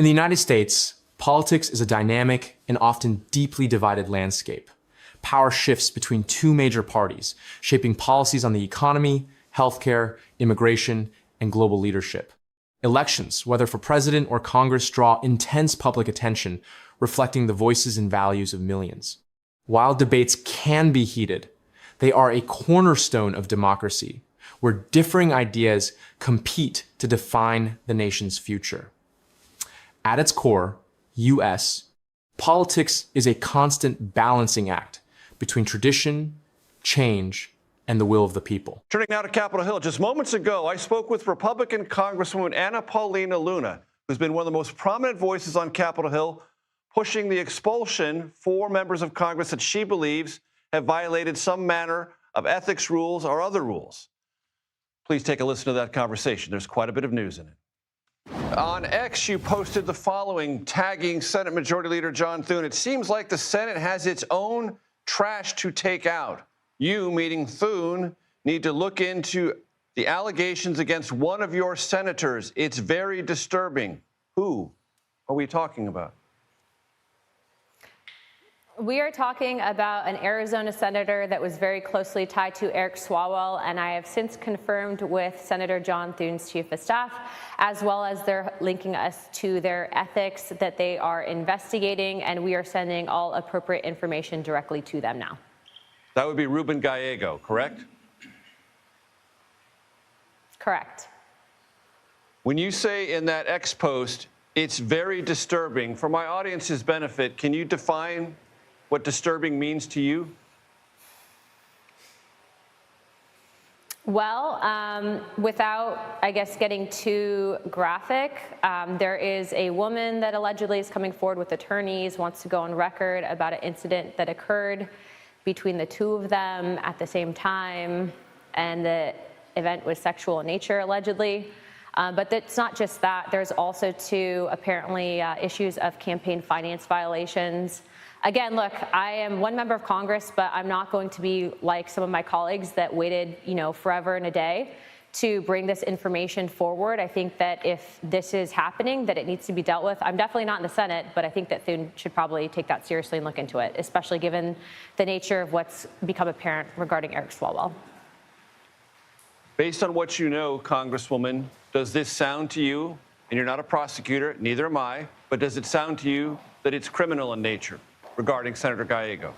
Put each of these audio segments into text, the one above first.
In the United States, politics is a dynamic and often deeply divided landscape. Power shifts between two major parties, shaping policies on the economy, healthcare, immigration, and global leadership. Elections, whether for president or Congress, draw intense public attention, reflecting the voices and values of millions. While debates can be heated, they are a cornerstone of democracy, where differing ideas compete to define the nation's future. At its core, U.S., politics is a constant balancing act between tradition, change, and the will of the people. Turning now to Capitol Hill, just moments ago, I spoke with Republican Congresswoman Anna Paulina Luna, who's been one of the most prominent voices on Capitol Hill, pushing the expulsion for members of Congress that she believes have violated some manner of ethics rules or other rules. Please take a listen to that conversation. There's quite a bit of news in it. On X, you posted the following, tagging Senate Majority Leader John Thune. It seems like the Senate has its own trash to take out. You, meaning Thune, need to look into the allegations against one of your senators. It's very disturbing. Who are we talking about? We are talking about an Arizona senator that was very closely tied to Eric Swalwell, and I have since confirmed with Senator John Thune's chief of staff, as well as they're linking us to their ethics that they are investigating, and we are sending all appropriate information directly to them now. That would be Ruben Gallego, correct? Correct. When you say in that X post, it's very disturbing, for my audience's benefit, can you define what disturbing means to you? Well, without, I guess, getting too graphic, there is a woman that allegedly is coming forward with attorneys, wants to go on record about an incident that occurred between the two of them at the same time, and the event was sexual in nature, allegedly. But it's not just that. There's also two, apparently, issues of campaign finance violations. Again, look, I am one member of Congress, but I'm not going to be like some of my colleagues that waited, forever and a day to bring this information forward. I think that if this is happening, that it needs to be dealt with. I'm definitely not in the Senate, but I think that Thune should probably take that seriously and look into it, especially given the nature of what's become apparent regarding Eric Swalwell. Based on what you know, Congresswoman, does this sound to you, and you're not a prosecutor, neither am I, but does it sound to you that it's criminal in nature regarding Senator Gallego?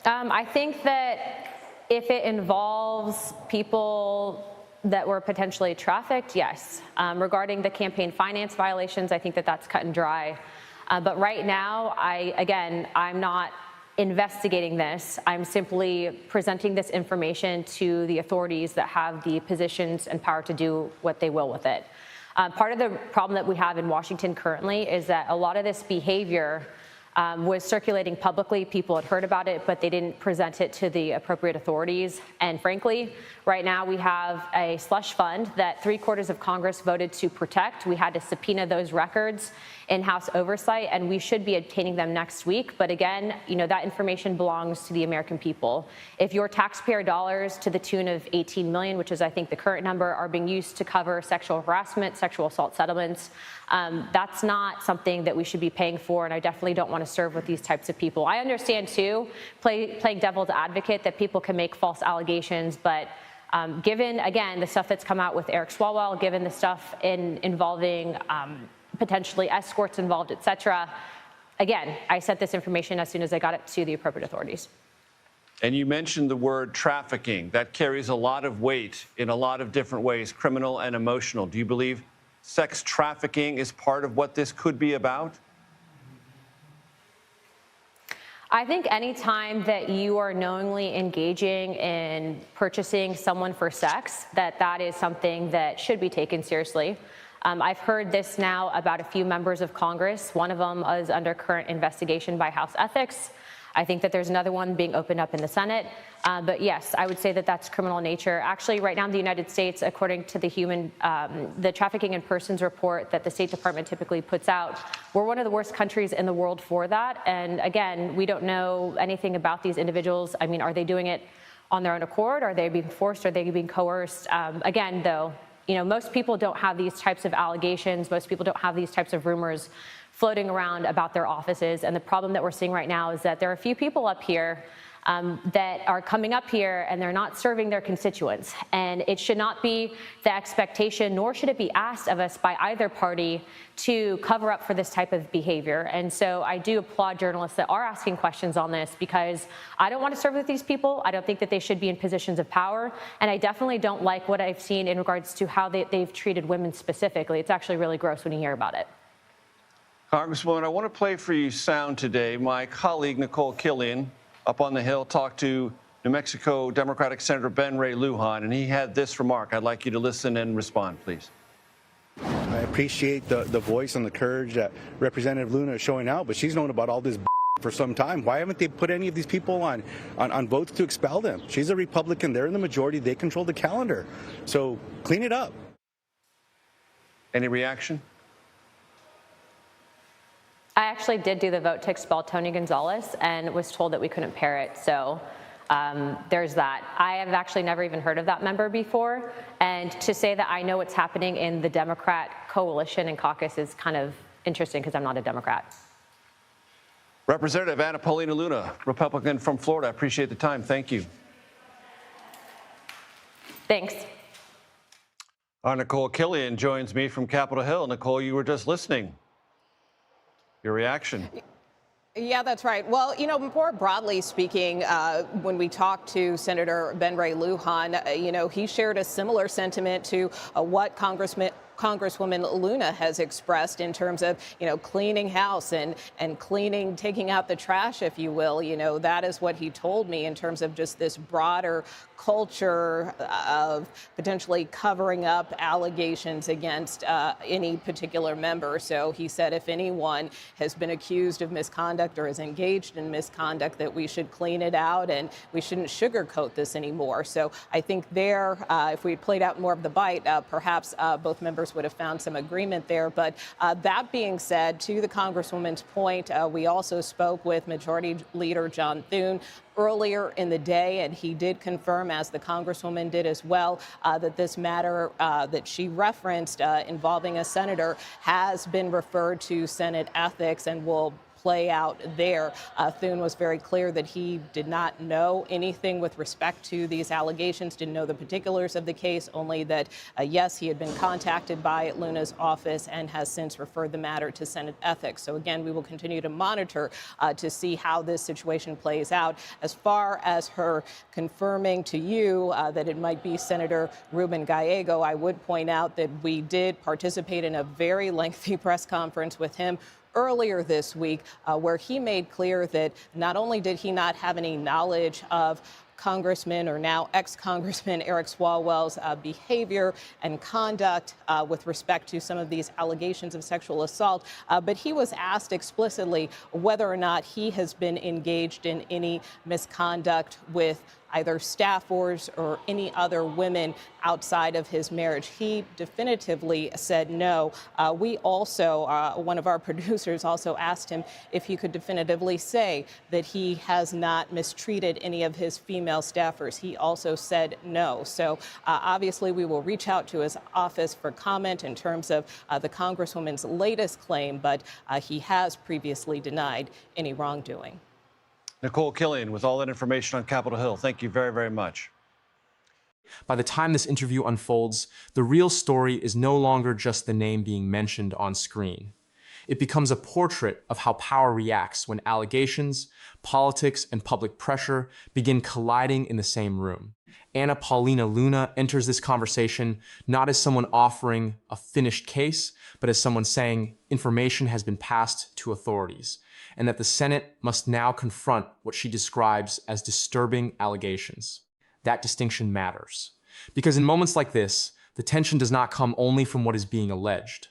I think that if it involves people that were potentially trafficked, yes. Regarding the campaign finance violations, I think that that's cut and dry. But right now, I'm not investigating this. I'm simply presenting this information to the authorities that have the positions and power to do what they will with it. Part of the problem that we have in Washington currently is that a lot of this behavior was circulating publicly. People had heard about it, but they didn't present it to the appropriate authorities. And frankly, right now we have a slush fund that 3/4 of Congress voted to protect. We had to subpoena those records in House oversight, and we should be obtaining them next week. But again, that information belongs to the American people. If your taxpayer dollars to the tune of $18 million, which is I think the current number, are being used to cover sexual harassment, sexual assault settlements, that's not something that we should be paying for, and I definitely don't want to serve with these types of people. I understand too, playing devil's advocate, that people can make false allegations, but given, again, the stuff that's come out with Eric Swalwell, given the stuff involving potentially escorts involved, et cetera, again, I sent this information as soon as I got it to the appropriate authorities. And you mentioned the word trafficking. That carries a lot of weight in a lot of different ways, criminal and emotional. Do you believe sex trafficking is part of what this could be about? I think any time that you are knowingly engaging in purchasing someone for sex, that is something that should be taken seriously. I've heard this now about a few members of Congress. One of them is under current investigation by House Ethics. I think that there's another one being opened up in the Senate. But yes, I would say that that's criminal in nature. Actually, right now in the United States, according to the Trafficking in Persons report that the State Department typically puts out, we're one of the worst countries in the world for that. And again, we don't know anything about these individuals. I mean, are they doing it on their own accord? Are they being forced? Are they being coerced? Again, though, most people don't have these types of allegations. Most people don't have these types of rumors floating around about their offices. And the problem that we're seeing right now is that there are a few people up here that are coming up here and they're not serving their constituents. And it should not be the expectation, nor should it be asked of us by either party to cover up for this type of behavior. And so I do applaud journalists that are asking questions on this, because I don't want to serve with these people. I don't think that they should be in positions of power. And I definitely don't like what I've seen in regards to how they've treated women specifically. It's actually really gross when you hear about it. Congresswoman, I want to play for you sound today. My colleague, Nicole Killian, up on the Hill, talked to New Mexico Democratic Senator Ben Ray Lujan, and he had this remark. I'd like you to listen and respond, please. I appreciate the voice and the courage that Representative Luna is showing out, but she's known about all this for some time. Why haven't they put any of these people on votes to expel them? She's a Republican. They're in the majority. They control the calendar. So clean it up. Any reaction? I actually did do the vote to expel Tony Gonzalez and was told that we couldn't pair it. So there's that. I have actually never even heard of that member before. And to say that I know what's happening in the Democrat coalition and caucus is kind of interesting, because I'm not a Democrat. Representative Anna Paulina Luna, Republican from Florida. I appreciate the time. Thank you. Thanks. Nicole Killian joins me from Capitol Hill. Nicole, you were just listening. Your reaction? Yeah, that's right. Well, more broadly speaking, when we talked to Senator Ben Ray Lujan, he shared a similar sentiment to what Congresswoman Luna has expressed in terms of, cleaning house and cleaning, taking out the trash, if you will. That is what he told me in terms of just this broader culture of potentially covering up allegations against any particular member. So he said if anyone has been accused of misconduct or is engaged in misconduct, that we should clean it out and we shouldn't sugarcoat this anymore. So I think there, if we played out more of the bite, perhaps both members would have found some agreement there. But that being said, to the Congresswoman's point, we also spoke with Majority Leader John Thune earlier in the day, and he did confirm, as the Congresswoman did as well, that this matter that she referenced involving a senator has been referred to Senate Ethics and will play out there. Thune was very clear that he did not know anything with respect to these allegations, didn't know the particulars of the case, only that, yes, he had been contacted by Luna's office and has since referred the matter to Senate Ethics. So again, we will continue to monitor to see how this situation plays out. As far as her confirming to you that it might be Senator Ruben Gallego, I would point out that we did participate in a very lengthy press conference with him earlier this week, where he made clear that not only did he not have any knowledge of Congressman, or now ex-Congressman, Eric Swalwell's behavior and conduct with respect to some of these allegations of sexual assault, but he was asked explicitly whether or not he has been engaged in any misconduct with either staffers or any other women outside of his marriage. He definitively said no. We also, one of our producers also asked him if he could definitively say that he has not mistreated any of his female staffers. He also said no. So obviously we will reach out to his office for comment in terms of the Congresswoman's latest claim, but he has previously denied any wrongdoing. Nicole Killian with all that information on Capitol Hill. Thank you very, very much. By the time this interview unfolds, the real story is no longer just the name being mentioned on screen. It becomes a portrait of how power reacts when allegations, politics, and public pressure begin colliding in the same room. Anna Paulina Luna enters this conversation not as someone offering a finished case, but as someone saying information has been passed to authorities, and that the Senate must now confront what she describes as disturbing allegations. That distinction matters, because in moments like this, the tension does not come only from what is being alleged.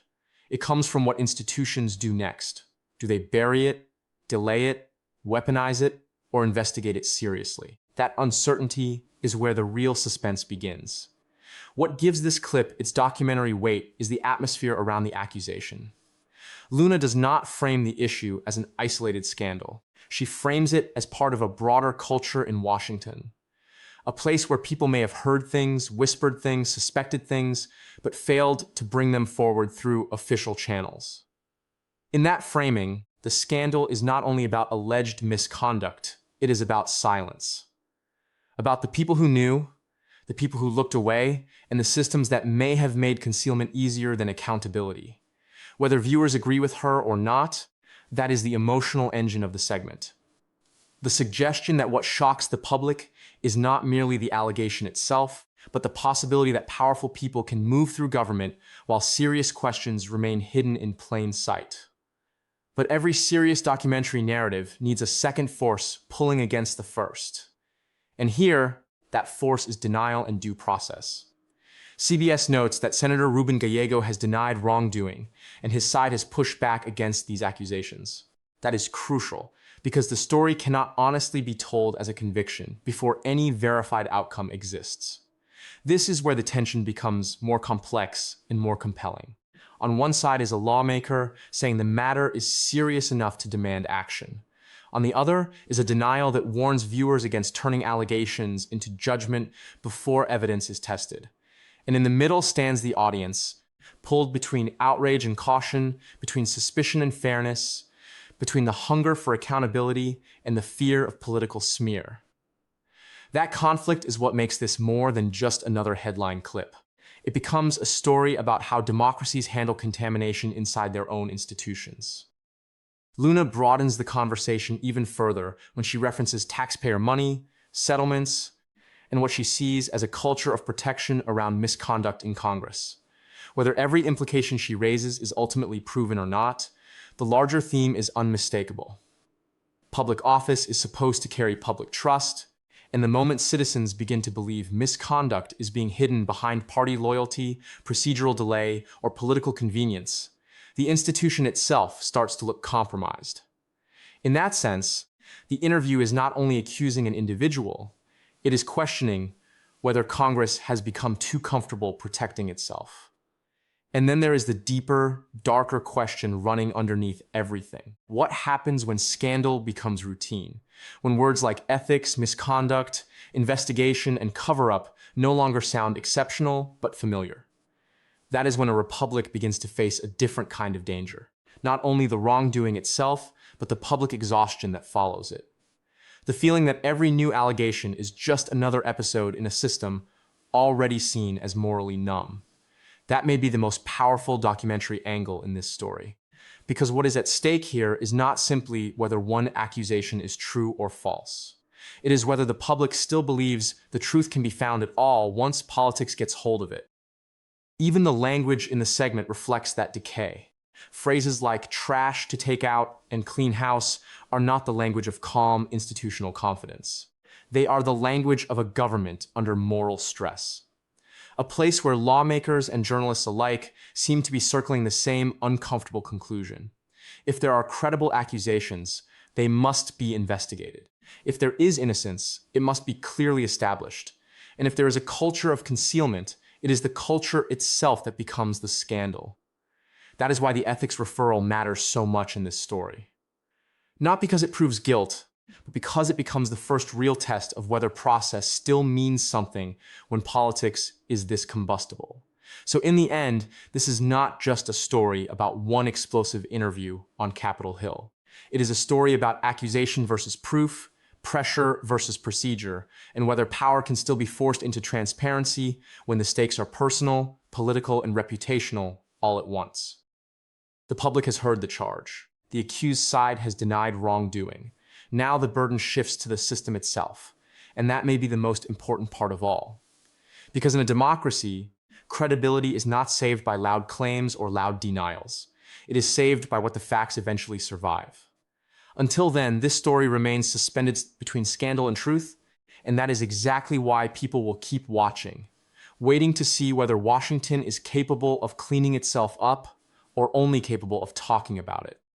It comes from what institutions do next. Do they bury it, delay it, weaponize it, or investigate it seriously? That uncertainty is where the real suspense begins. What gives this clip its documentary weight is the atmosphere around the accusation. Luna does not frame the issue as an isolated scandal. She frames it as part of a broader culture in Washington. a place where people may have heard things, whispered things, suspected things, but failed to bring them forward through official channels. In that framing, the scandal is not only about alleged misconduct, it is about silence. About the people who knew, the people who looked away, and the systems that may have made concealment easier than accountability. Whether viewers agree with her or not, that is the emotional engine of the segment. The suggestion that what shocks the public is not merely the allegation itself, but the possibility that powerful people can move through government while serious questions remain hidden in plain sight. But every serious documentary narrative needs a second force pulling against the first. And here, that force is denial and due process. CBS notes that Senator Ruben Gallego has denied wrongdoing, and his side has pushed back against these accusations. That is crucial, because the story cannot honestly be told as a conviction before any verified outcome exists. This is where the tension becomes more complex and more compelling. On one side is a lawmaker saying the matter is serious enough to demand action. On the other is a denial that warns viewers against turning allegations into judgment before evidence is tested. And in the middle stands the audience, pulled between outrage and caution, between suspicion and fairness, between the hunger for accountability and the fear of political smear. That conflict is what makes this more than just another headline clip. It becomes a story about how democracies handle contamination inside their own institutions. Luna broadens the conversation even further when she references taxpayer money, settlements, and what she sees as a culture of protection around misconduct in Congress. Whether every implication she raises is ultimately proven or not, the larger theme is unmistakable. Public office is supposed to carry public trust, and the moment citizens begin to believe misconduct is being hidden behind party loyalty, procedural delay, or political convenience, the institution itself starts to look compromised. In that sense, the interview is not only accusing an individual, it is questioning whether Congress has become too comfortable protecting itself. And then there is the deeper, darker question running underneath everything. What happens when scandal becomes routine? When words like ethics, misconduct, investigation, and cover-up no longer sound exceptional, but familiar. That is when a republic begins to face a different kind of danger. Not only the wrongdoing itself, but the public exhaustion that follows it. The feeling that every new allegation is just another episode in a system already seen as morally numb. That may be the most powerful documentary angle in this story. Because what is at stake here is not simply whether one accusation is true or false. It is whether the public still believes the truth can be found at all once politics gets hold of it. Even the language in the segment reflects that decay. Phrases like trash to take out and clean house are not the language of calm institutional confidence. They are the language of a government under moral stress. A place where lawmakers and journalists alike seem to be circling the same uncomfortable conclusion. If there are credible accusations, they must be investigated. If there is innocence, it must be clearly established. And if there is a culture of concealment, it is the culture itself that becomes the scandal. That is why the ethics referral matters so much in this story. Not because it proves guilt, but because it becomes the first real test of whether process still means something when politics is this combustible. So in the end, this is not just a story about one explosive interview on Capitol Hill. It is a story about accusation versus proof, pressure versus procedure, and whether power can still be forced into transparency when the stakes are personal, political, and reputational all at once. The public has heard the charge. The accused side has denied wrongdoing. Now the burden shifts to the system itself, and that may be the most important part of all. Because in a democracy, credibility is not saved by loud claims or loud denials. It is saved by what the facts eventually survive. Until then, this story remains suspended between scandal and truth, and that is exactly why people will keep watching, waiting to see whether Washington is capable of cleaning itself up or only capable of talking about it.